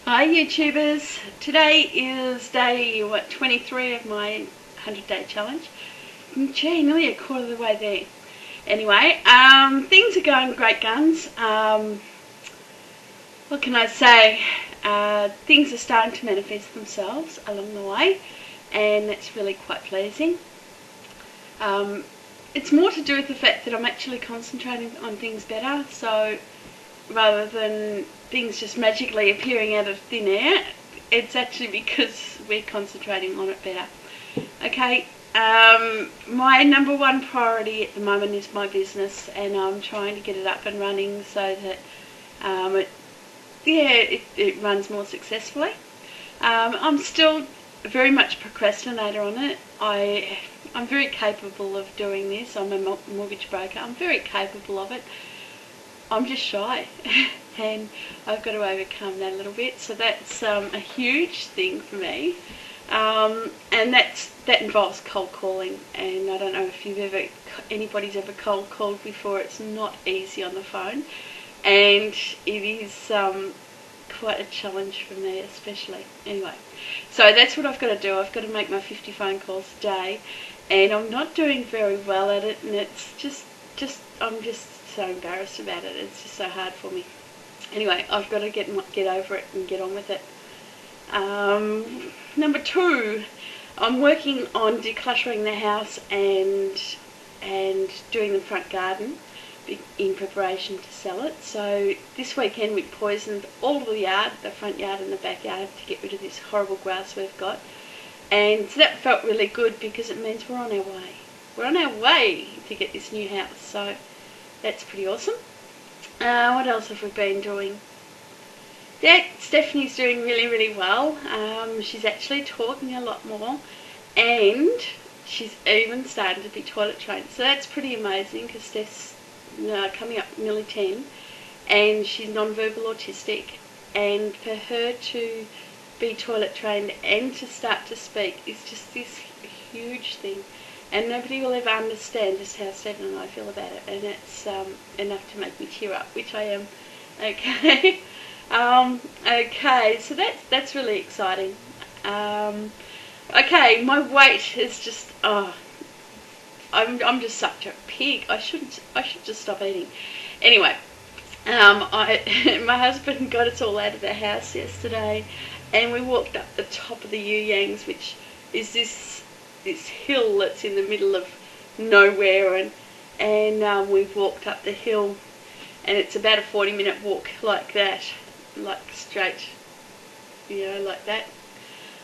Hi YouTubers, today is day 23 of my 100-day challenge. Gee, nearly a quarter of the way there. Anyway, things are going great guns. What can I say? Things are starting to manifest themselves along the way, and that's really quite pleasing. It's more to do with the fact that I'm actually concentrating on things better, so rather than things just magically appearing out of thin air, it's actually because we're concentrating on it better. Okay, my number one priority at the moment is my business, and I'm trying to get it up and running so that it runs more successfully. I'm still very much a procrastinator on it. I'm very capable of doing this. I'm a mortgage broker. I'm very capable of it. I'm just shy and I've got to overcome that a little bit, so that's a huge thing for me, and that involves cold calling, and I don't know if anybody's ever cold called before. It's not easy on the phone, and it is quite a challenge for me especially. Anyway, so that's what I've got to do. I've got to make my 50 phone calls a day, and I'm not doing very well at it, and it's I'm just so embarrassed about it. It's just so hard for me. Anyway, I've got to get over it and get on with it. Number 2, I'm working on decluttering the house and doing the front garden in preparation to sell it. So this weekend we poisoned all of the yard, the front yard and the backyard, to get rid of this horrible grass we've got. And so that felt really good because it means we're on our way. We're on our way to get this new house. So that's pretty awesome. What else have we been doing? Yeah, Stephanie's doing really, really well. She's actually talking a lot more, and she's even starting to be toilet trained. So that's pretty amazing because Steph's coming up nearly 10, and she's non-verbal autistic, and for her to be toilet trained and to start to speak is just this huge thing. And nobody will ever understand just how Stephen and I feel about it, and it's enough to make me tear up, which I am. Okay, okay, so that's really exciting. Okay, my weight is just I'm just such a pig. I should just stop eating. Anyway, my husband got us all out of the house yesterday, and we walked up the top of the Yangs, which is this hill that's in the middle of nowhere, and we've walked up the hill, and it's about a 40-minute walk like that, like straight, like that,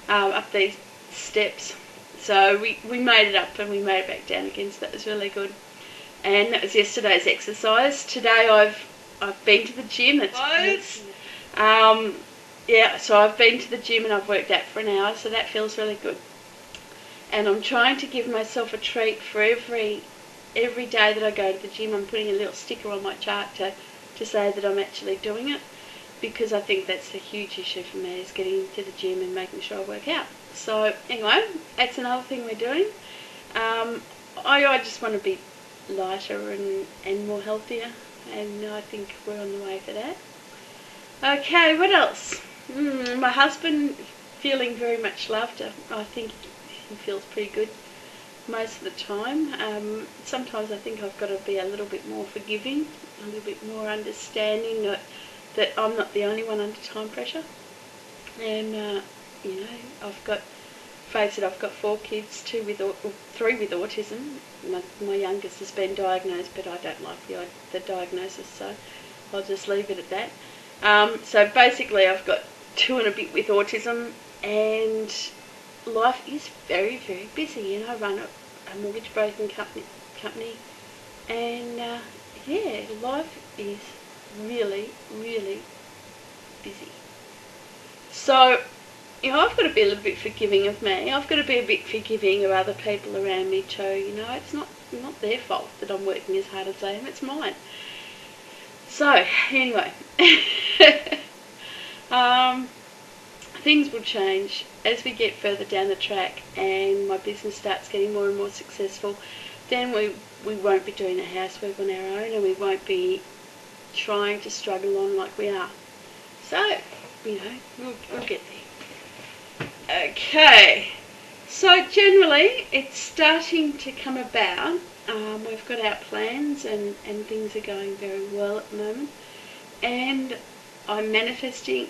up these steps. So we made it up and we made it back down again, so that was really good. And that was yesterday's exercise. Today I've been to the gym. Yeah, so I've been to the gym and I've worked out for an hour, so that feels really good. And I'm trying to give myself a treat for every day that I go to the gym. I'm putting a little sticker on my chart to say that I'm actually doing it, because I think that's a huge issue for me, is getting to the gym and making sure I work out. So anyway, that's another thing we're doing. I just want to be lighter and more healthier, and I think we're on the way for that. Okay, what else? My husband feeling very much loved. I think he feels pretty good most of the time. Sometimes I think I've got to be a little bit more forgiving, a little bit more understanding that I'm not the only one under time pressure. And I've got 4 kids, 3 with autism. My youngest has been diagnosed, but I don't like the diagnosis, so I'll just leave it at that. So basically I've got 2 and a bit with autism, and life is very, very busy. I run a mortgage broking company, and life is really, really busy. So I've got to be a little bit forgiving of me. I've got to be a bit forgiving of other people around me too. It's not their fault that I'm working as hard as I am. It's mine. So anyway, things will change as we get further down the track and my business starts getting more and more successful. Then we won't be doing the housework on our own, and we won't be trying to struggle on like we are. So we'll get there. Okay, so generally it's starting to come about. We've got our plans and things are going very well at the moment. And I'm manifesting,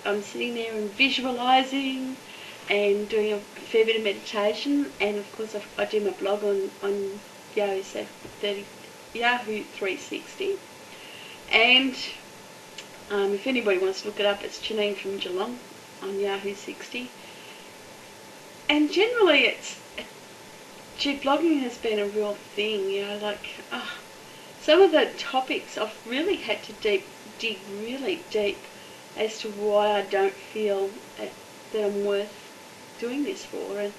I'm sitting there and visualising and doing a fair bit of meditation. And of course I do my blog on Yahoo 360. And if anybody wants to look it up, it's Janine from Geelong on Yahoo 60. And generally blogging has been a real thing, some of the topics I've really had to dig really deep as to why I don't feel that I'm worth doing this for, and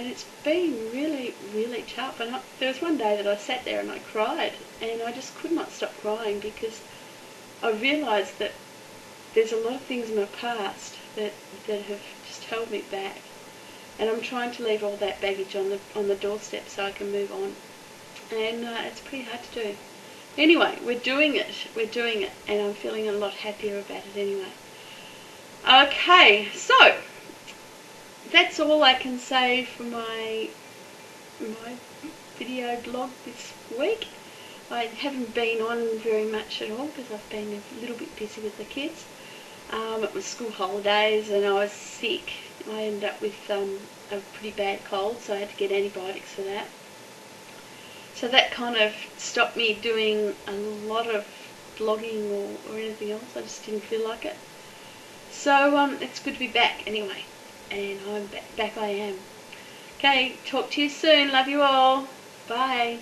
it's been really, really tough. And there was one day that I sat there and I cried, and I just could not stop crying because I realised that there's a lot of things in my past that have just held me back. And I'm trying to leave all that baggage on the doorstep so I can move on. And it's pretty hard to do. Anyway, we're doing it, and I'm feeling a lot happier about it anyway. Okay, so that's all I can say for my video blog this week. I haven't been on very much at all because I've been a little bit busy with the kids. It was school holidays and I was sick. I ended up with a pretty bad cold, so I had to get antibiotics for that. So that kind of stopped me doing a lot of blogging or anything else. I just didn't feel like it. So it's good to be back anyway. And I'm back I am. Okay, talk to you soon. Love you all. Bye.